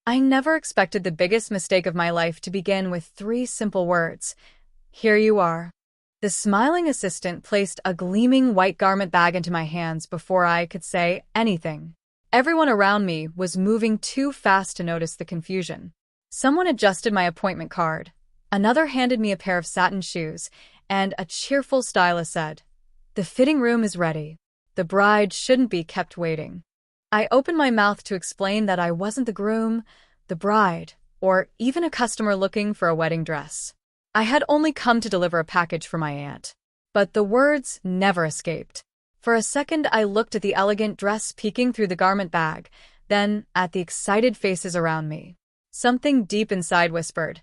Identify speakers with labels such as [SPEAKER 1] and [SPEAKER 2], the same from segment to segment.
[SPEAKER 1] I never expected the biggest mistake of my life to begin with three simple words. Here you are. The smiling assistant placed a gleaming white garment bag into my hands before I could say anything. Everyone around me was moving too fast to notice the confusion. Someone adjusted my appointment card. Another handed me a pair of satin shoes, and a cheerful stylist said, "The fitting room is ready. The bride shouldn't be kept waiting." I opened my mouth to explain that I wasn't the groom, the bride, or even a customer looking for a wedding dress. I had only come to deliver a package for my aunt. But the words never escaped. For a second, I looked at the elegant dress peeking through the garment bag, then at the excited faces around me. Something deep inside whispered,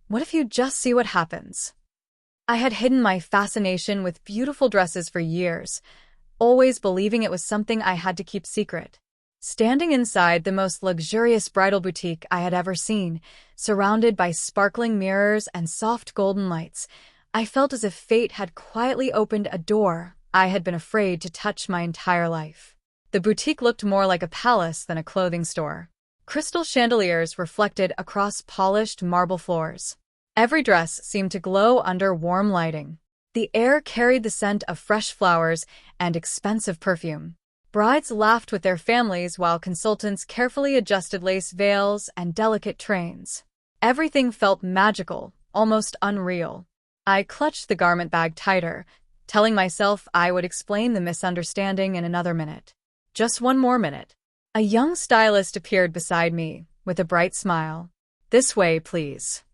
[SPEAKER 1] "What if you just see what happens?" I had hidden my fascination with beautiful dresses for years, always believing it was something I had to keep secret. Standing inside the most luxurious bridal boutique I had ever seen, surrounded by sparkling mirrors and soft golden lights, I felt as if fate had quietly opened a door I had been afraid to touch my entire life. The boutique looked more like a palace than a clothing store. Crystal chandeliers reflected across polished marble floors. Every dress seemed to glow under warm lighting. The air carried the scent of fresh flowers and expensive perfume. Brides laughed with their families while consultants carefully adjusted lace veils and delicate trains. Everything felt magical, almost unreal. I clutched the garment bag tighter, telling myself I would explain the misunderstanding in another minute. Just one more minute. A young stylist appeared beside me, with a bright smile. "This way, please."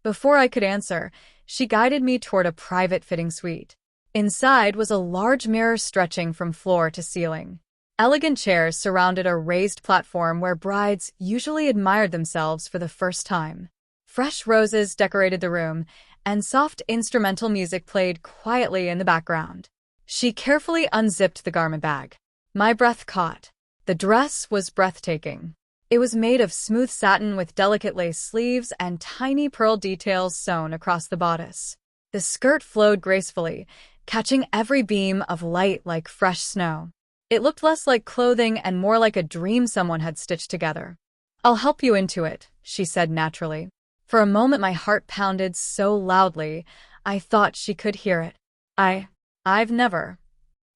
[SPEAKER 1] Before I could answer, she guided me toward a private fitting suite. Inside was a large mirror stretching from floor to ceiling. Elegant chairs surrounded a raised platform where brides usually admired themselves for the first time. Fresh roses decorated the room, and soft instrumental music played quietly in the background. She carefully unzipped the garment bag. My breath caught. The dress was breathtaking. It was made of smooth satin with delicate lace sleeves and tiny pearl details sewn across the bodice. The skirt flowed gracefully, catching every beam of light like fresh snow. It looked less like clothing and more like a dream someone had stitched together. "I'll help you into it," she said naturally. For a moment my heart pounded so loudly, I thought she could hear it. I've never."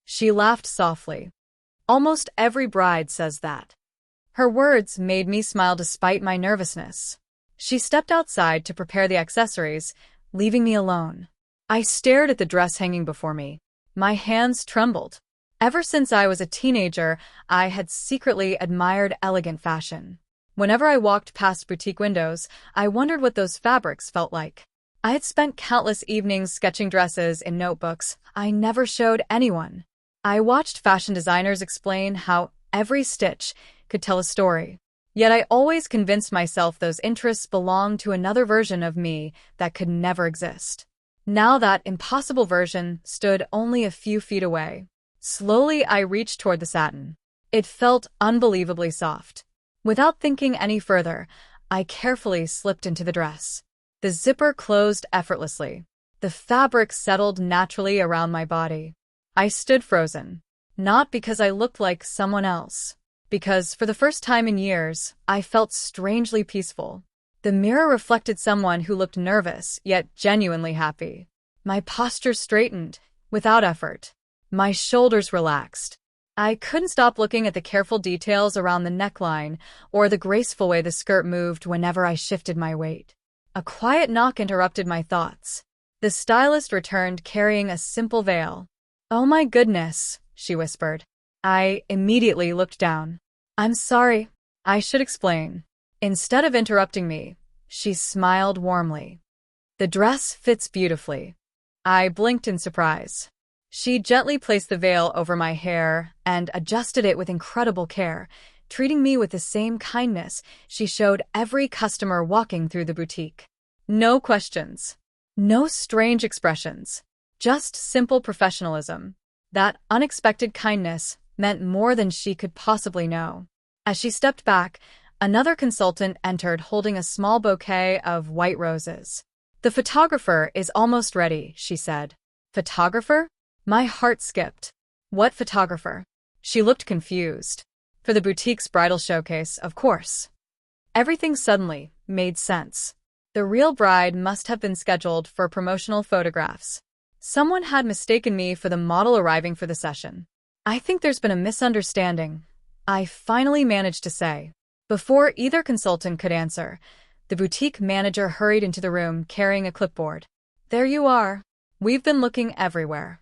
[SPEAKER 1] She laughed softly. "Almost every bride says that." Her words made me smile despite my nervousness. She stepped outside to prepare the accessories, leaving me alone. I stared at the dress hanging before me. My hands trembled. Ever since I was a teenager, I had secretly admired elegant fashion. Whenever I walked past boutique windows, I wondered what those fabrics felt like. I had spent countless evenings sketching dresses in notebooks I never showed anyone. I watched fashion designers explain how every stitch could tell a story. Yet I always convinced myself those interests belonged to another version of me that could never exist. Now that impossible version stood only a few feet away. Slowly, I reached toward the satin. It felt unbelievably soft. Without thinking any further, I carefully slipped into the dress. The zipper closed effortlessly. The fabric settled naturally around my body. I stood frozen. Not because I looked like someone else. Because, for the first time in years, I felt strangely peaceful. The mirror reflected someone who looked nervous, yet genuinely happy. My posture straightened, without effort. My shoulders relaxed. I couldn't stop looking at the careful details around the neckline or the graceful way the skirt moved whenever I shifted my weight. A quiet knock interrupted my thoughts. The stylist returned carrying a simple veil. "Oh my goodness," she whispered. I immediately looked down. "I'm sorry. I should explain." Instead of interrupting me, she smiled warmly. "The dress fits beautifully." I blinked in surprise. She gently placed the veil over my hair and adjusted it with incredible care, treating me with the same kindness she showed every customer walking through the boutique. No questions. No strange expressions. Just simple professionalism. That unexpected kindness meant more than she could possibly know. As she stepped back, another consultant entered holding a small bouquet of white roses. "The photographer is almost ready," she said. "Photographer?" My heart skipped. "What photographer?" She looked confused. "For the boutique's bridal showcase, of course." Everything suddenly made sense. The real bride must have been scheduled for promotional photographs. Someone had mistaken me for the model arriving for the session. I think there's been a misunderstanding, I finally managed to say. Before either consultant could answer, the boutique manager hurried into the room carrying a clipboard. There you are. We've been looking everywhere.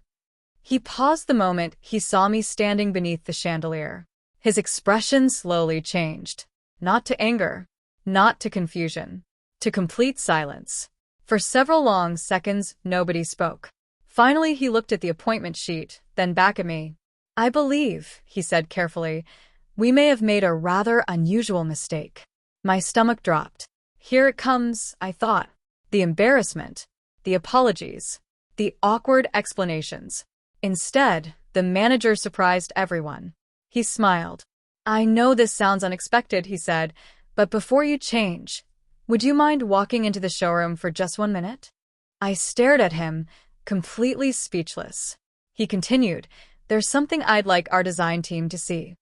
[SPEAKER 1] He paused the moment he saw me standing beneath the chandelier. His expression slowly changed. Not to anger, not to confusion, to complete silence. For several long seconds, nobody spoke. Finally, he looked at the appointment sheet, then back at me. I believe, he said carefully, we may have made a rather unusual mistake. My stomach dropped. Here it comes, I thought. The embarrassment, the apologies, the awkward explanations. Instead, the manager surprised everyone. He smiled. I know this sounds unexpected, he said, but before you change, would you mind walking into the showroom for just 1 minute? I stared at him, completely speechless. He continued, there's something I'd like our design team to see.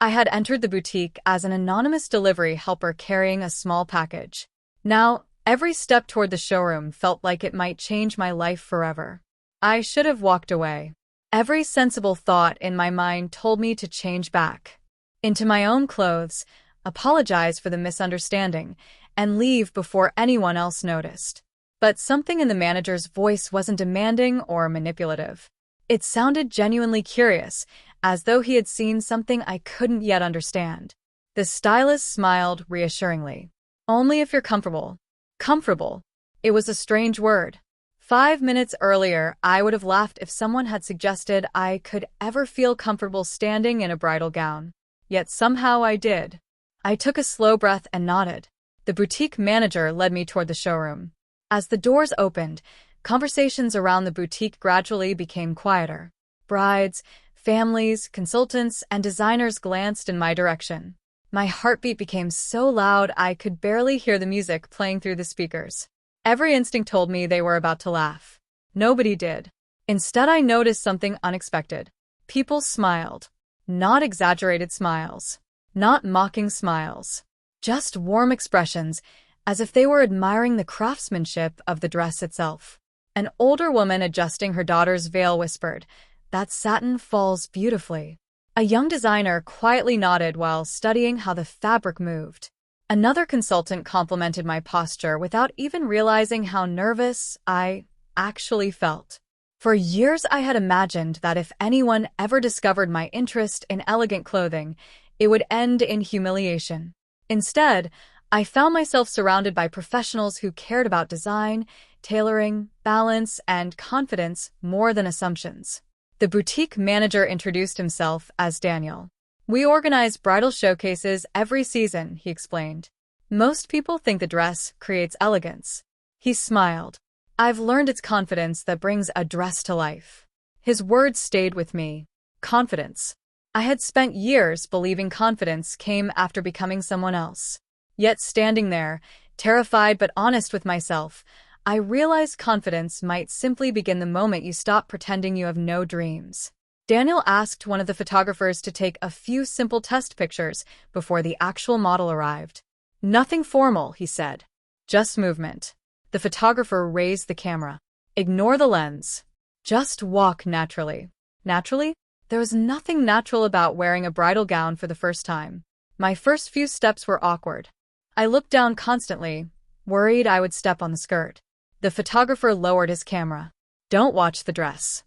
[SPEAKER 1] I had entered the boutique as an anonymous delivery helper carrying a small package. Now, every step toward the showroom felt like it might change my life forever. I should have walked away. Every sensible thought in my mind told me to change back into my own clothes, apologize for the misunderstanding, and leave before anyone else noticed. But something in the manager's voice wasn't demanding or manipulative. It sounded genuinely curious, as though he had seen something I couldn't yet understand. The stylist smiled reassuringly. Only if you're comfortable. Comfortable. It was a strange word. 5 minutes earlier, I would have laughed if someone had suggested I could ever feel comfortable standing in a bridal gown. Yet somehow I did. I took a slow breath and nodded. The boutique manager led me toward the showroom. As the doors opened, conversations around the boutique gradually became quieter. Brides, families, consultants, and designers glanced in my direction. My heartbeat became so loud I could barely hear the music playing through the speakers. Every instinct told me they were about to laugh. Nobody did. Instead, I noticed something unexpected. People smiled. Not exaggerated smiles. Not mocking smiles. Just warm expressions, as if they were admiring the craftsmanship of the dress itself. An older woman adjusting her daughter's veil whispered, "That satin falls beautifully." A young designer quietly nodded while studying how the fabric moved. Another consultant complimented my posture without even realizing how nervous I actually felt. For years I had imagined that if anyone ever discovered my interest in elegant clothing, it would end in humiliation. Instead, I found myself surrounded by professionals who cared about design, tailoring, balance, and confidence more than assumptions. The boutique manager introduced himself as Daniel. We organize bridal showcases every season, he explained. Most people think the dress creates elegance. He smiled. I've learned it's confidence that brings a dress to life. His words stayed with me. Confidence. I had spent years believing confidence came after becoming someone else. Yet standing there, terrified but honest with myself, I realized confidence might simply begin the moment you stop pretending you have no dreams. Daniel asked one of the photographers to take a few simple test pictures before the actual model arrived. Nothing formal, he said. Just movement. The photographer raised the camera. Ignore the lens. Just walk naturally. Naturally? There was nothing natural about wearing a bridal gown for the first time. My first few steps were awkward. I looked down constantly, worried I would step on the skirt. The photographer lowered his camera. Don't watch the dress.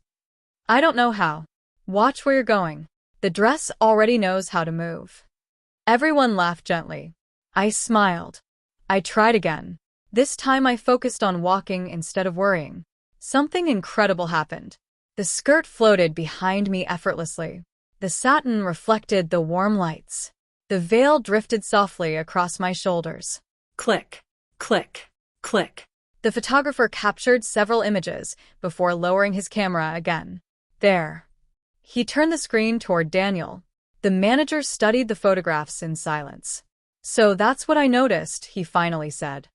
[SPEAKER 1] I don't know how. Watch where you're going. The dress already knows how to move. Everyone laughed gently. I smiled. I tried again. This time I focused on walking instead of worrying. Something incredible happened. The skirt floated behind me effortlessly. The satin reflected the warm lights. The veil drifted softly across my shoulders. Click, click, click. The photographer captured several images before lowering his camera again. There. He turned the screen toward Daniel. The manager studied the photographs in silence. So that's what I noticed, he finally said.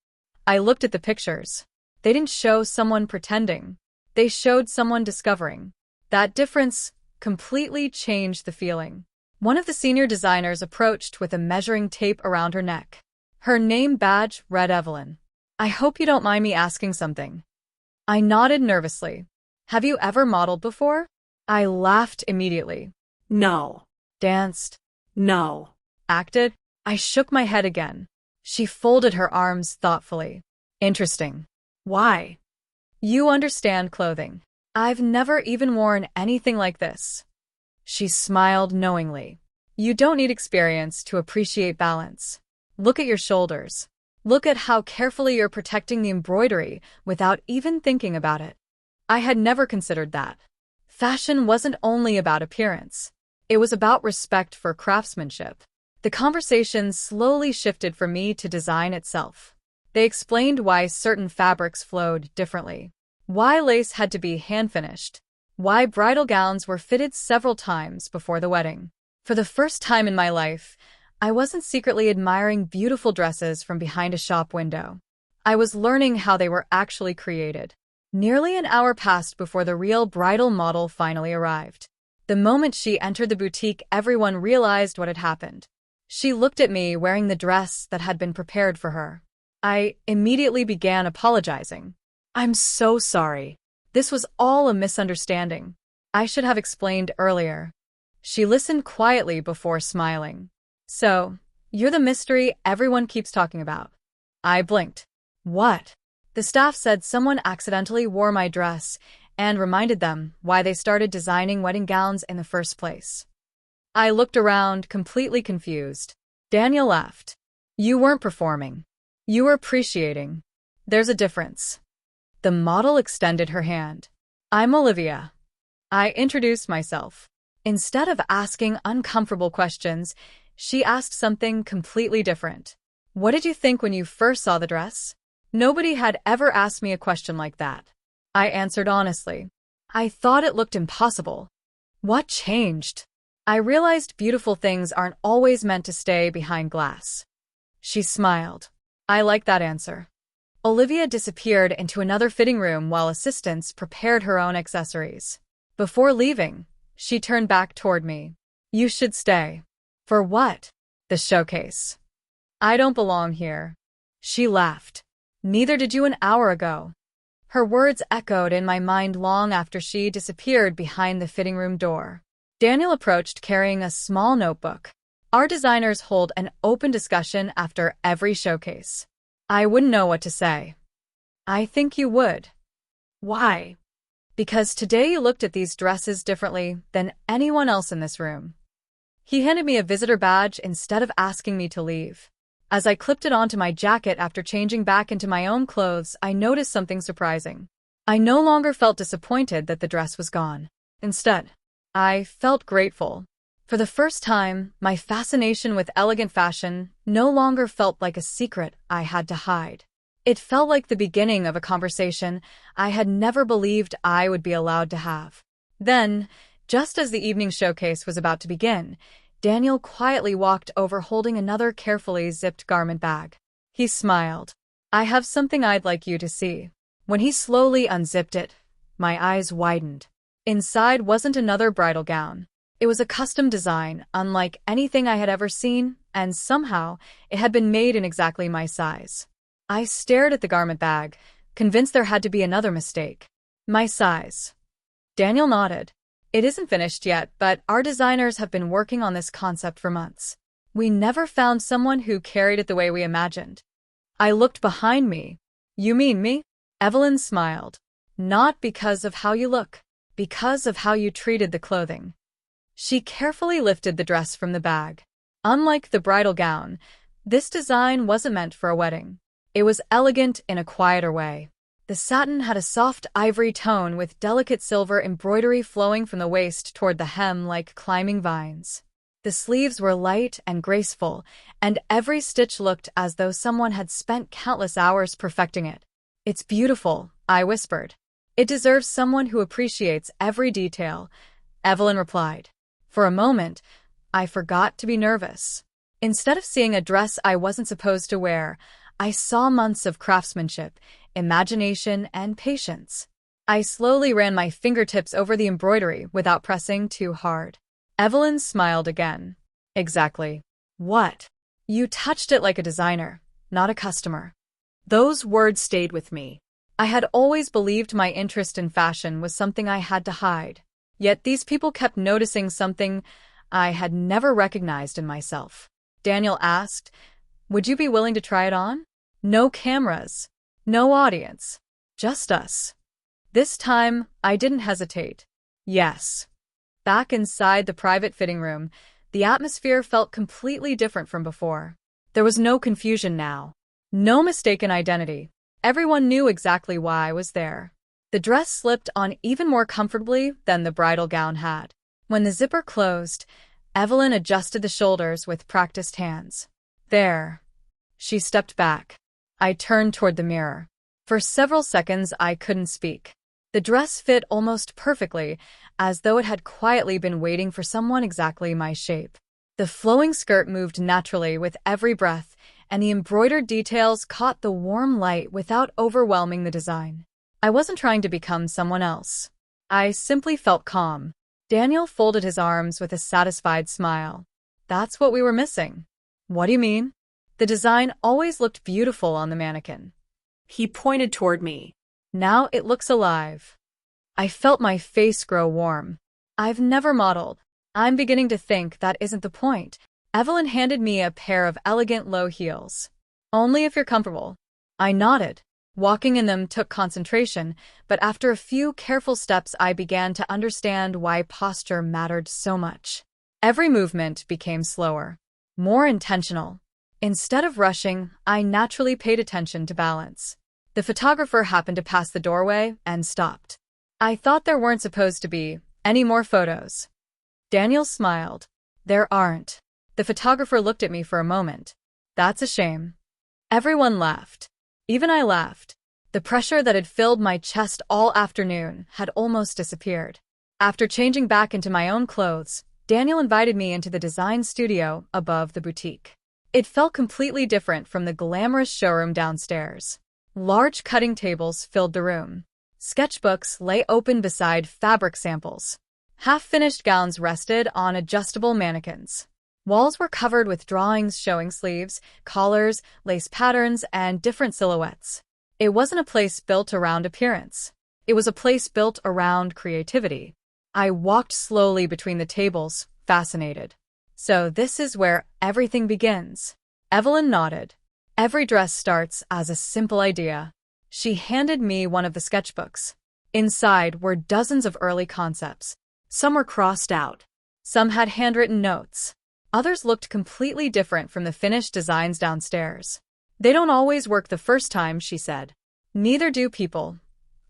[SPEAKER 1] I looked at the pictures. They didn't show someone pretending. They showed someone discovering. That difference completely changed the feeling. One of the senior designers approached with a measuring tape around her neck. Her name badge read Evelyn. I hope you don't mind me asking something. I nodded nervously. Have you ever modeled before? I laughed immediately.
[SPEAKER 2] No.
[SPEAKER 1] Danced?
[SPEAKER 2] No.
[SPEAKER 1] Acted? I shook my head again. She folded her arms thoughtfully. Interesting.
[SPEAKER 2] Why?
[SPEAKER 1] You understand clothing. I've never even worn anything like this. She smiled knowingly. You don't need experience to appreciate balance. Look at your shoulders. Look at how carefully you're protecting the embroidery without even thinking about it. I had never considered that. Fashion wasn't only about appearance. It was about respect for craftsmanship. The conversation slowly shifted from me to design itself. They explained why certain fabrics flowed differently, why lace had to be hand-finished, why bridal gowns were fitted several times before the wedding. For the first time in my life, I wasn't secretly admiring beautiful dresses from behind a shop window. I was learning how they were actually created. Nearly an hour passed before the real bridal model finally arrived. The moment she entered the boutique, everyone realized what had happened. She looked at me wearing the dress that had been prepared for her. I immediately began apologizing. I'm so sorry. This was all a misunderstanding. I should have explained earlier. She listened quietly before smiling. So, you're the mystery everyone keeps talking about. I blinked. What? The staff said someone accidentally wore my dress and reminded them why they started designing wedding gowns in the first place. I looked around, completely confused. Daniel laughed. You weren't performing. You were appreciating. There's a difference. The model extended her hand. I'm Olivia. I introduced myself. Instead of asking uncomfortable questions, she asked something completely different. What did you think when you first saw the dress? Nobody had ever asked me a question like that. I answered honestly. I thought it looked impossible. What changed? I realized beautiful things aren't always meant to stay behind glass. She smiled. I like that answer. Olivia disappeared into another fitting room while assistants prepared her own accessories. Before leaving, she turned back toward me. You should stay. For what? The showcase. I don't belong here. She laughed. Neither did you an hour ago. Her words echoed in my mind long after she disappeared behind the fitting room door. Daniel approached carrying a small notebook. Our designers hold an open discussion after every showcase. I wouldn't know what to say. I think you would. Why? Because today you looked at these dresses differently than anyone else in this room. He handed me a visitor badge instead of asking me to leave. As I clipped it onto my jacket after changing back into my own clothes, I noticed something surprising. I no longer felt disappointed that the dress was gone. Instead, I felt grateful. For the first time, my fascination with elegant fashion no longer felt like a secret I had to hide. It felt like the beginning of a conversation I had never believed I would be allowed to have. Then, just as the evening showcase was about to begin, Daniel quietly walked over holding another carefully zipped garment bag. He smiled. I have something I'd like you to see. When he slowly unzipped it, my eyes widened. Inside wasn't another bridal gown. It was a custom design, unlike anything I had ever seen, and somehow it had been made in exactly my size. I stared at the garment bag, convinced there had to be another mistake. My size. Daniel nodded. It isn't finished yet, but our designers have been working on this concept for months. We never found someone who carried it the way we imagined. I looked behind me. You mean me? Evelyn smiled. Not because of how you look, because of how you treated the clothing. She carefully lifted the dress from the bag. Unlike the bridal gown, this design wasn't meant for a wedding. It was elegant in a quieter way. The satin had a soft ivory tone with delicate silver embroidery flowing from the waist toward the hem like climbing vines. The sleeves were light and graceful, and every stitch looked as though someone had spent countless hours perfecting it. It's beautiful, I whispered. It deserves someone who appreciates every detail, Evelyn replied. For a moment, I forgot to be nervous. Instead of seeing a dress I wasn't supposed to wear, I saw months of craftsmanship, imagination, and patience. I slowly ran my fingertips over the embroidery without pressing too hard. Evelyn smiled again. Exactly. What? You touched it like a designer. not a customer.
[SPEAKER 2] Those words stayed with me.
[SPEAKER 1] I had always believed my interest in fashion was something I had to hide. Yet these people kept noticing something I had never recognized in myself. Daniel asked, "Would you be willing to try it on?" No cameras, no audience, just us. This time, I didn't hesitate. Yes. Back inside the private fitting room, the atmosphere felt completely different from before. There was no confusion now. No mistaken identity. Everyone knew exactly why I was there. The dress slipped on even more comfortably than the bridal gown had. When the zipper closed, Evelyn adjusted the shoulders with practiced hands. There. She stepped back. I turned toward the mirror. For several seconds, I couldn't speak. The dress fit almost perfectly, as though it had quietly been waiting for someone exactly my shape. The flowing skirt moved naturally with every breath, and the embroidered details caught the warm light without overwhelming the design. I wasn't trying to become someone else. I simply felt calm. Daniel folded his arms with a satisfied smile. That's what we were missing. What do you mean? The design always looked beautiful on the mannequin.
[SPEAKER 2] He pointed toward me.
[SPEAKER 1] Now it looks alive. I felt my face grow warm. I've never modeled. I'm beginning to think that isn't the point. Evelyn handed me a pair of elegant low heels. Only if you're comfortable. I nodded. Walking in them took concentration, but after a few careful steps I began to understand why posture mattered so much. Every movement became slower, more intentional. Instead of rushing, I naturally paid attention to balance. The photographer happened to pass the doorway and stopped. I thought there weren't supposed to be any more photos. Daniel smiled. There aren't. The photographer looked at me for a moment. That's a shame. Everyone laughed. Even I laughed. The pressure that had filled my chest all afternoon had almost disappeared. After changing back into my own clothes, Daniel invited me into the design studio above the boutique. It felt completely different from the glamorous showroom downstairs. Large cutting tables filled the room. Sketchbooks lay open beside fabric samples. Half-finished gowns rested on adjustable mannequins. Walls were covered with drawings showing sleeves, collars, lace patterns, and different silhouettes. It wasn't a place built around appearance. It was a place built around creativity. I walked slowly between the tables, fascinated. So this is where everything begins. Evelyn nodded. Every dress starts as a simple idea. She handed me one of the sketchbooks. Inside were dozens of early concepts.
[SPEAKER 2] Some were crossed out.
[SPEAKER 1] Some had handwritten notes. Others looked completely different from the finished designs downstairs. They don't always work the first time, she said. Neither do people,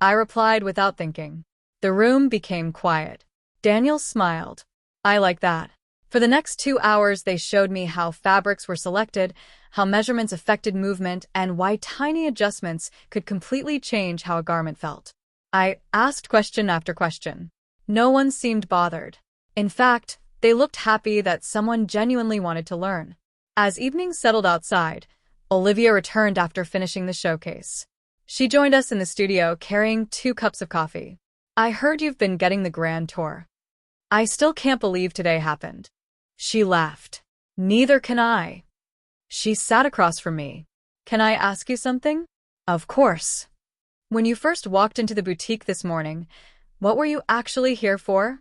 [SPEAKER 1] I replied without thinking. The room became quiet. Daniel smiled. I like that. For the next 2 hours, they showed me how fabrics were selected, how measurements affected movement, and why tiny adjustments could completely change how a garment felt. I asked question after question. No one seemed bothered. In fact, they looked happy that someone genuinely wanted to learn. As evening settled outside, Olivia returned after finishing the showcase. She joined us in the studio carrying 2 cups of coffee. I heard you've been getting the grand tour. I still can't believe today happened. She laughed. Neither can I. She sat across from me. Can I ask you something? Of course. When you first walked into the boutique this morning, what were you actually here for?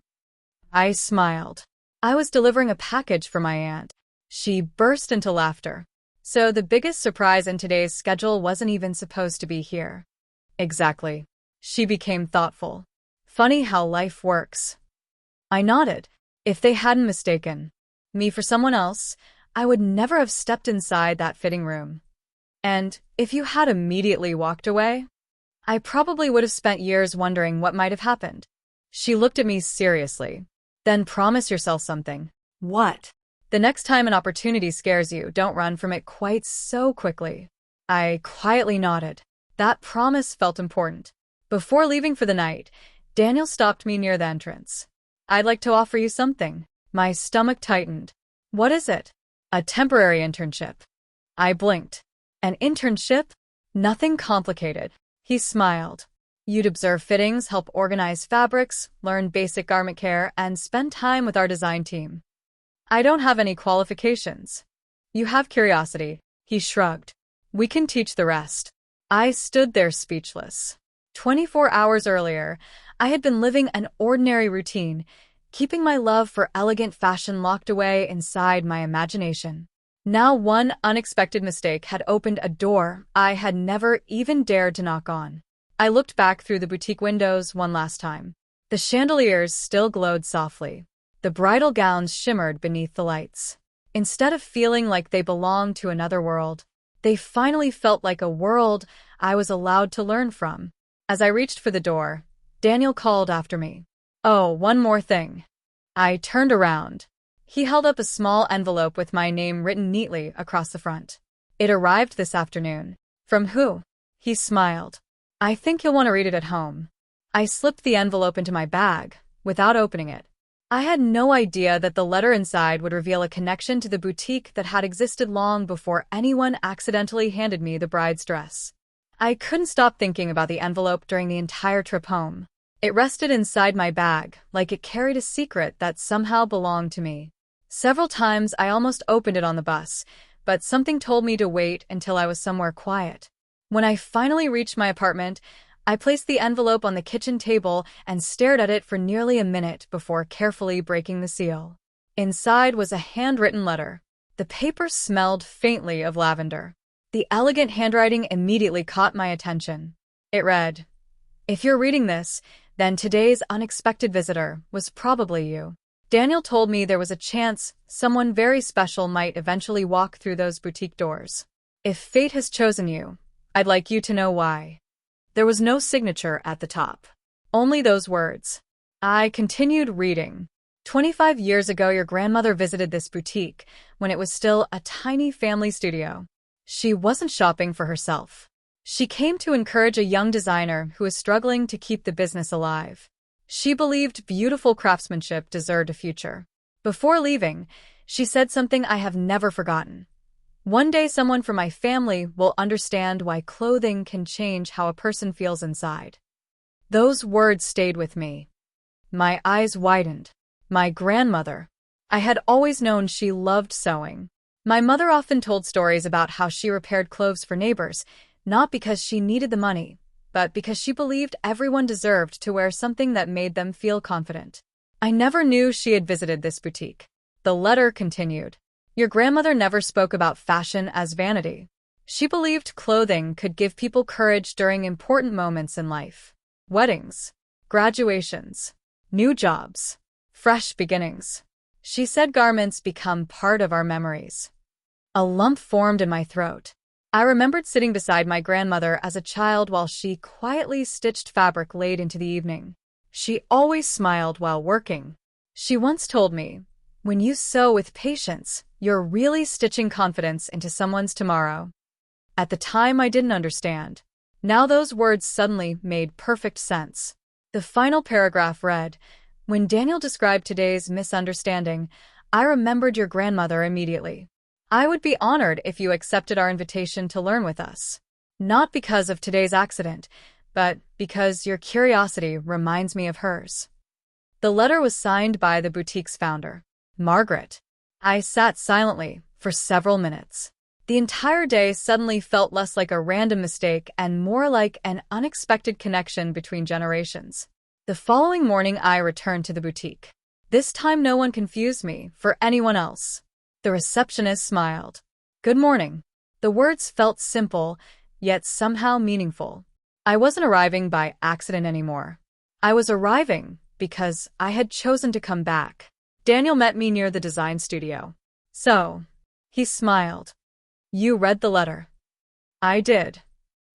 [SPEAKER 1] I smiled. I was delivering a package for my aunt. She burst into laughter. So the biggest surprise in today's schedule wasn't even supposed to be here. Exactly. She became thoughtful. Funny how life works. I nodded. If they hadn't mistaken me for someone else, I would never have stepped inside that fitting room. And if you had immediately walked away, I probably would have spent years wondering what might have happened. She looked at me seriously. Then promise yourself something.
[SPEAKER 2] What?
[SPEAKER 1] The next time an opportunity scares you, don't run from it quite so quickly. I quietly nodded. That promise felt important. Before leaving for the night, Daniel stopped me near the entrance. I'd like to offer you something. My stomach tightened. What is it? A temporary internship. I blinked. An internship? Nothing complicated. He smiled. You'd observe fittings, help organize fabrics, learn basic garment care, and spend time with our design team. I don't have any qualifications. You have curiosity. He shrugged. We can teach the rest. I stood there speechless. 24 hours earlier, I had been living an ordinary routine, keeping my love for elegant fashion locked away inside my imagination. Now one unexpected mistake had opened a door I had never even dared to knock on. I looked back through the boutique windows one last time. The chandeliers still glowed softly. The bridal gowns shimmered beneath the lights. Instead of feeling like they belonged to another world, they finally felt like a world I was allowed to learn from. As I reached for the door, Daniel called after me. "Oh, one more thing." I turned around. He held up a small envelope with my name written neatly across the front. "It arrived this afternoon." "From who?" He smiled. "I think you'll want to read it at home." I slipped the envelope into my bag, without opening it. I had no idea that the letter inside would reveal a connection to the boutique that had existed long before anyone accidentally handed me the bride's dress. I couldn't stop thinking about the envelope during the entire trip home. It rested inside my bag, like it carried a secret that somehow belonged to me. Several times I almost opened it on the bus, but something told me to wait until I was somewhere quiet. When I finally reached my apartment, I placed the envelope on the kitchen table and stared at it for nearly a minute before carefully breaking the seal. Inside was a handwritten letter. The paper smelled faintly of lavender. The elegant handwriting immediately caught my attention. It read, "If you're reading this, then today's unexpected visitor was probably you. Daniel told me there was a chance someone very special might eventually walk through those boutique doors. If fate has chosen you, I'd like you to know why." There was no signature at the top. Only those words. I continued reading. 25 years ago, your grandmother visited this boutique when it was still a tiny family studio. She wasn't shopping for herself. She came to encourage a young designer who was struggling to keep the business alive. She believed beautiful craftsmanship deserved a future. Before leaving, she said something I have never forgotten. "One day someone from my family will understand why clothing can change how a person feels inside." Those words stayed with me. My eyes widened. My grandmother. I had always known she loved sewing. My mother often told stories about how she repaired clothes for neighbors, not because she needed the money, but because she believed everyone deserved to wear something that made them feel confident. I never knew she had visited this boutique. The letter continued. Your grandmother never spoke about fashion as vanity. She believed clothing could give people courage during important moments in life. Weddings, graduations, new jobs, fresh beginnings. She said garments become part of our memories. A lump formed in my throat. I remembered sitting beside my grandmother as a child while she quietly stitched fabric late into the evening. She always smiled while working. She once told me, "When you sew with patience, you're really stitching confidence into someone's tomorrow." At the time, I didn't understand. Now those words suddenly made perfect sense. The final paragraph read, "When Daniel described today's misunderstanding, I remembered your grandmother immediately. I would be honored if you accepted our invitation to learn with us. Not because of today's accident, but because your curiosity reminds me of hers." The letter was signed by the boutique's founder, Margaret. I sat silently for several minutes. The entire day suddenly felt less like a random mistake and more like an unexpected connection between generations. The following morning, I returned to the boutique. This time, no one confused me for anyone else. The receptionist smiled. "Good morning." The words felt simple, yet somehow meaningful. I wasn't arriving by accident anymore. I was arriving because I had chosen to come back. Daniel met me near the design studio. "So," he smiled. "You read the letter?" I did.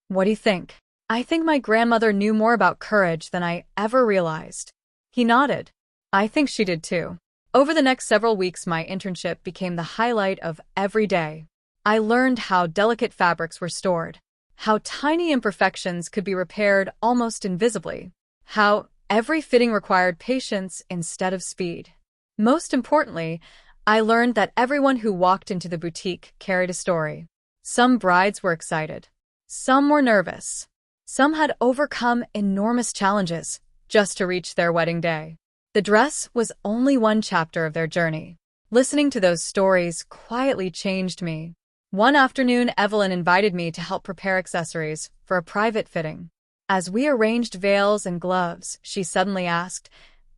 [SPEAKER 1] "What do you think?" "I think my grandmother knew more about courage than I ever realized." He nodded. "I think she did too." Over the next several weeks, my internship became the highlight of every day. I learned how delicate fabrics were stored, how tiny imperfections could be repaired almost invisibly, how every fitting required patience instead of speed. Most importantly, I learned that everyone who walked into the boutique carried a story. Some brides were excited. Some were nervous. Some had overcome enormous challenges just to reach their wedding day. The dress was only one chapter of their journey. Listening to those stories quietly changed me. One afternoon, Evelyn invited me to help prepare accessories for a private fitting. As we arranged veils and gloves, she suddenly asked,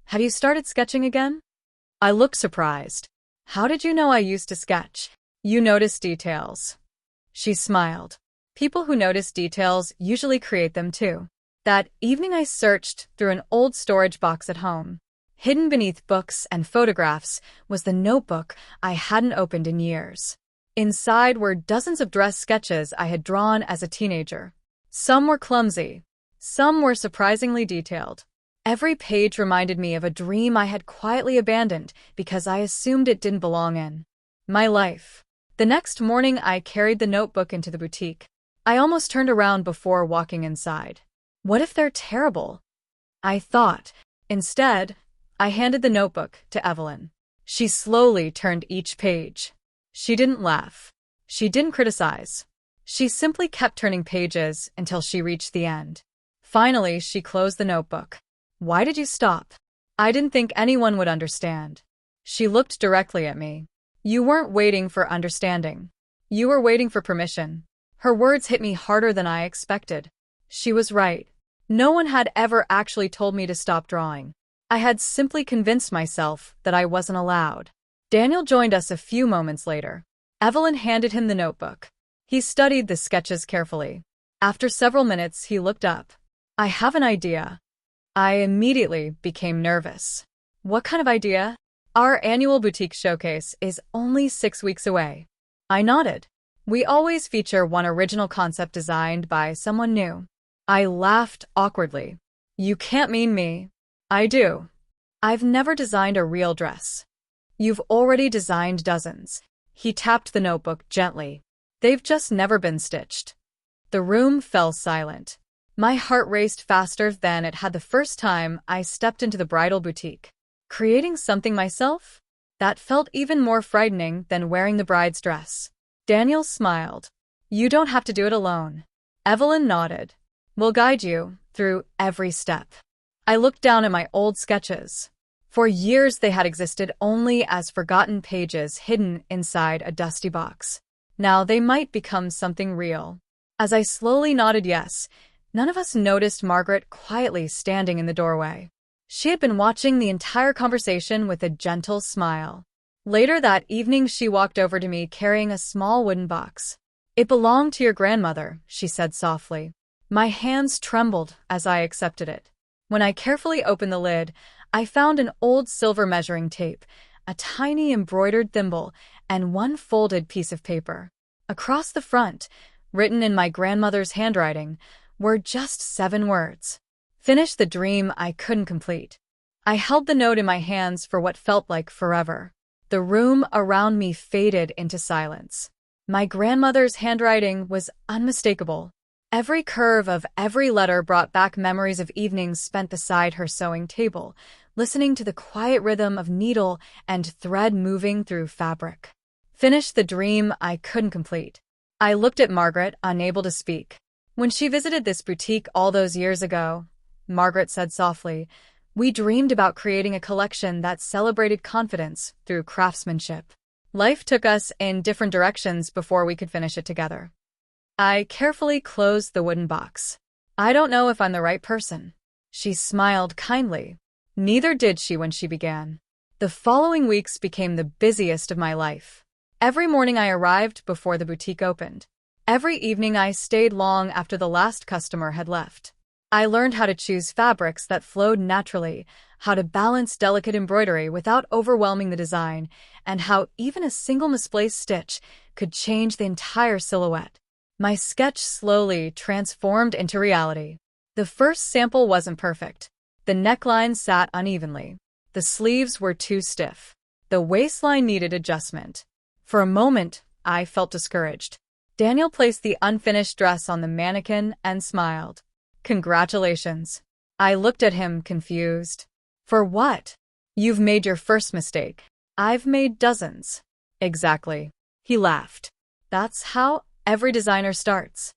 [SPEAKER 1] "Have you started sketching again?" I looked surprised. "How did you know I used to sketch?" "You notice details." She smiled. "People who notice details usually create them too." That evening I searched through an old storage box at home. Hidden beneath books and photographs was the notebook I hadn't opened in years. Inside were dozens of dress sketches I had drawn as a teenager. Some were clumsy. Some were surprisingly detailed. Every page reminded me of a dream I had quietly abandoned because I assumed it didn't belong in my life. The next morning, I carried the notebook into the boutique. I almost turned around before walking inside. What if they're terrible? I thought. Instead, I handed the notebook to Evelyn. She slowly turned each page. She didn't laugh. She didn't criticize. She simply kept turning pages until she reached the end. Finally, she closed the notebook. "Why did you stop?" "I didn't think anyone would understand." She looked directly at me. "You weren't waiting for understanding. You were waiting for permission." Her words hit me harder than I expected. She was right. No one had ever actually told me to stop drawing. I had simply convinced myself that I wasn't allowed. Daniel joined us a few moments later. Evelyn handed him the notebook. He studied the sketches carefully. After several minutes, he looked up. "I have an idea." I immediately became nervous. "What kind of idea?" "Our annual boutique showcase is only 6 weeks away." I nodded. "We always feature one original concept designed by someone new." I laughed awkwardly. "You can't mean me." "I do. I've never designed a real dress." "You've already designed dozens." He tapped the notebook gently. "They've just never been stitched." The room fell silent. My heart raced faster than it had the first time I stepped into the bridal boutique. Creating something myself? That felt even more frightening than wearing the bride's dress. Daniel smiled. "You don't have to do it alone." Evelyn nodded. "We'll guide you through every step." I looked down at my old sketches. For years they had existed only as forgotten pages hidden inside a dusty box. Now they might become something real. As I slowly nodded yes, none of us noticed Margaret quietly standing in the doorway. She had been watching the entire conversation with a gentle smile. Later that evening, she walked over to me carrying a small wooden box. "It belonged to your grandmother," she said softly. My hands trembled as I accepted it. When I carefully opened the lid, I found an old silver measuring tape, a tiny embroidered thimble, and one folded piece of paper. Across the front, written in my grandmother's handwriting, were just 7 words. "Finish the dream I couldn't complete." I held the note in my hands for what felt like forever. The room around me faded into silence. My grandmother's handwriting was unmistakable. Every curve of every letter brought back memories of evenings spent beside her sewing table, listening to the quiet rhythm of needle and thread moving through fabric. "Finish the dream I couldn't complete." I looked at Margaret, unable to speak. "When she visited this boutique all those years ago," Margaret said softly, "we dreamed about creating a collection that celebrated confidence through craftsmanship. Life took us in different directions before we could finish it together." I carefully closed the wooden box. "I don't know if I'm the right person." She smiled kindly. Neither did she when she began. The following weeks became the busiest of my life. Every morning I arrived before the boutique opened. Every evening I stayed long after the last customer had left. I learned how to choose fabrics that flowed naturally, how to balance delicate embroidery without overwhelming the design, and how even a single misplaced stitch could change the entire silhouette. My sketch slowly transformed into reality. The first sample wasn't perfect. The neckline sat unevenly. The sleeves were too stiff. The waistline needed adjustment. For a moment, I felt discouraged. Daniel placed the unfinished dress on the mannequin and smiled. "Congratulations." I looked at him, confused. "For what?" "You've made your first mistake." "I've made dozens." "Exactly." He laughed. "That's how every designer starts."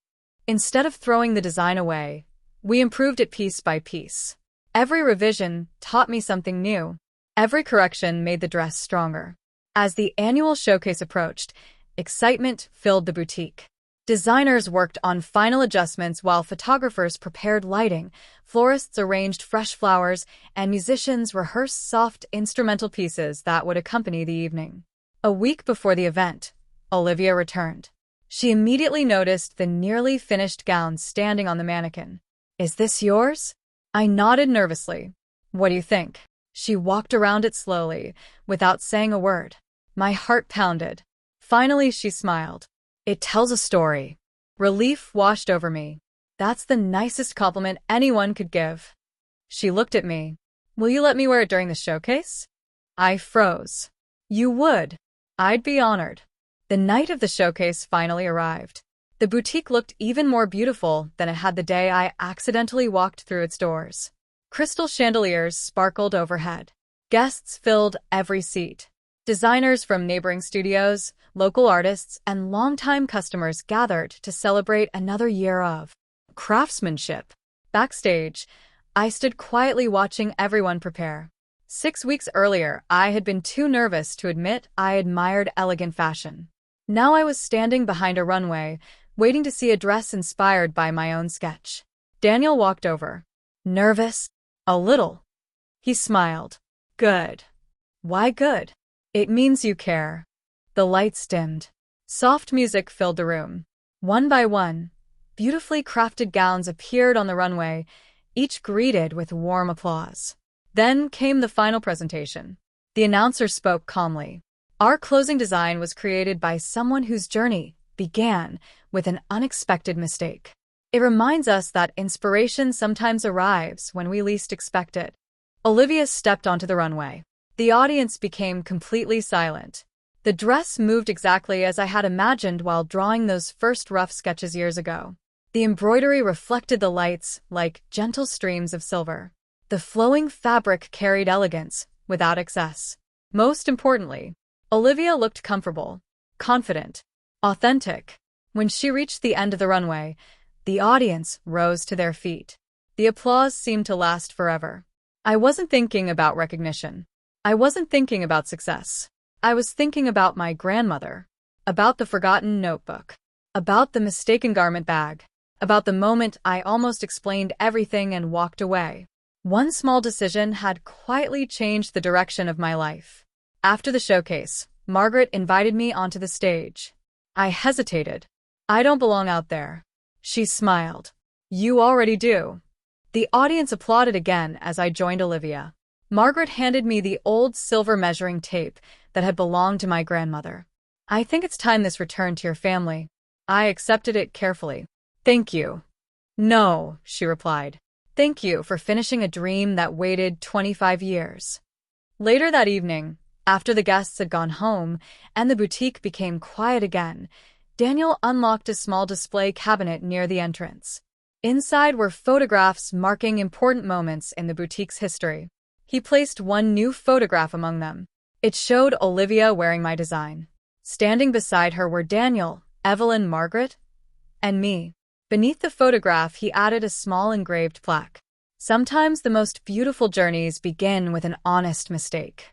[SPEAKER 1] Instead of throwing the design away, we improved it piece by piece. Every revision taught me something new. Every correction made the dress stronger. As the annual showcase approached, Excitement filled the boutique. Designers worked on final adjustments while photographers prepared lighting, florists arranged fresh flowers, and musicians rehearsed soft instrumental pieces that would accompany the evening. A week before the event, Olivia returned. She immediately noticed the nearly finished gown standing on the mannequin. "Is this yours?" I nodded nervously. "What do you think?" She walked around it slowly, without saying a word. My heart pounded. Finally, she smiled. "It tells a story." Relief washed over me. That's the nicest compliment anyone could give. She looked at me. "Will you let me wear it during the showcase?" I froze. "You would?" I'd be honored. The night of the showcase finally arrived. The boutique looked even more beautiful than it had the day I accidentally walked through its doors. Crystal chandeliers sparkled overhead. Guests filled every seat. Designers from neighboring studios, local artists, and longtime customers gathered to celebrate another year of craftsmanship. Backstage, I stood quietly watching everyone prepare. 6 weeks earlier, I had been too nervous to admit I admired elegant fashion. Now I was standing behind a runway, waiting to see a dress inspired by my own sketch. Daniel walked over. "Nervous?" "A little." He smiled. "Good." "Why good?" "It means you care." The lights dimmed. Soft music filled the room. One by one, beautifully crafted gowns appeared on the runway, each greeted with warm applause. Then came the final presentation. The announcer spoke calmly. Our closing design was created by someone whose journey began with an unexpected mistake. It reminds us that inspiration sometimes arrives when we least expect it. Olivia stepped onto the runway. The audience became completely silent. The dress moved exactly as I had imagined while drawing those first rough sketches years ago. The embroidery reflected the lights like gentle streams of silver. The flowing fabric carried elegance without excess. Most importantly, Olivia looked comfortable, confident, authentic. When she reached the end of the runway, the audience rose to their feet. The applause seemed to last forever. I wasn't thinking about recognition. I wasn't thinking about success. I was thinking about my grandmother, about the forgotten notebook, about the mistaken garment bag, about the moment I almost explained everything and walked away. One small decision had quietly changed the direction of my life. After the showcase, Margaret invited me onto the stage. I hesitated. "I don't belong out there." She smiled. "You already do." The audience applauded again as I joined Olivia. Margaret handed me the old silver measuring tape that had belonged to my grandmother. "I think it's time this returned to your family." I accepted it carefully. "Thank you." "No," she replied. "Thank you for finishing a dream that waited 25 years. Later that evening, after the guests had gone home and the boutique became quiet again, Daniel unlocked a small display cabinet near the entrance. Inside were photographs marking important moments in the boutique's history. He placed one new photograph among them. It showed Olivia wearing my design. Standing beside her were Daniel, Evelyn, Margaret, and me. Beneath the photograph, he added a small engraved plaque. "Sometimes the most beautiful journeys begin with an honest mistake."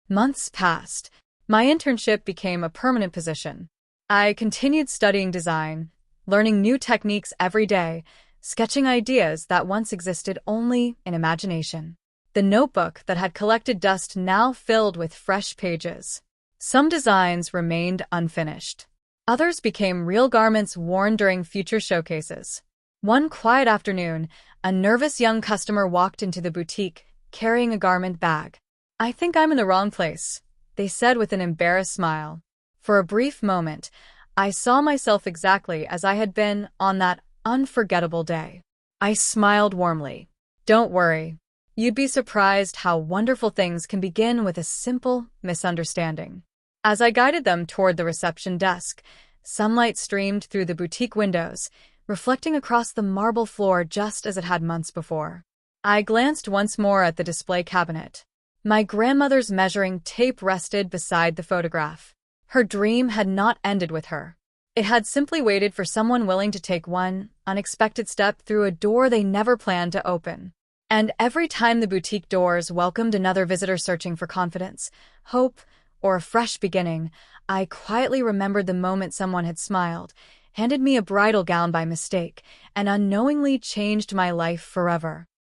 [SPEAKER 1] Months passed. My internship became a permanent position. I continued studying design, learning new techniques every day, sketching ideas that once existed only in imagination. The notebook that had collected dust now filled with fresh pages. Some designs remained unfinished. Others became real garments worn during future showcases. One quiet afternoon, a nervous young customer walked into the boutique, carrying a garment bag. "I think I'm in the wrong place," they said with an embarrassed smile. For a brief moment, I saw myself exactly as I had been on that unforgettable day. I smiled warmly. "Don't worry. You'd be surprised how wonderful things can begin with a simple misunderstanding." As I guided them toward the reception desk, sunlight streamed through the boutique windows, reflecting across the marble floor just as it had months before. I glanced once more at the display cabinet. My grandmother's measuring tape rested beside the photograph. Her dream had not ended with her. It had simply waited for someone willing to take one unexpected step through a door they never planned to open. And every time the boutique doors welcomed another visitor searching for confidence, hope, or a fresh beginning, I quietly remembered the moment someone had smiled, handed me a bridal gown by mistake, and unknowingly changed my life forever.